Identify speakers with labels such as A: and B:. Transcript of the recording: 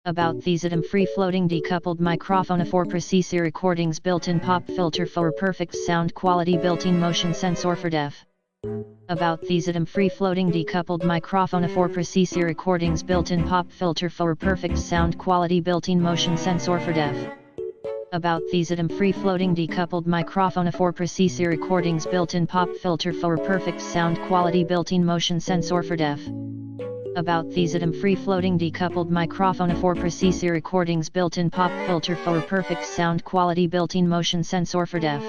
A: About the ZDM free-floating decoupled microphone for precise recordings, built-in pop filter for perfect sound quality, built-in motion sensor for deaf. About the ZDM free-floating decoupled microphone for precise recordings, built-in pop filter for perfect sound quality, built-in motion sensor for deaf. About the ZDM free-floating decoupled microphone for precise recordings, built-in pop filter for perfect sound quality, built-in motion sensor for deaf. About the ZDM free-floating decoupled microphone for precise recordings, built-in pop filter for perfect sound quality, built-in motion sensor for deaf.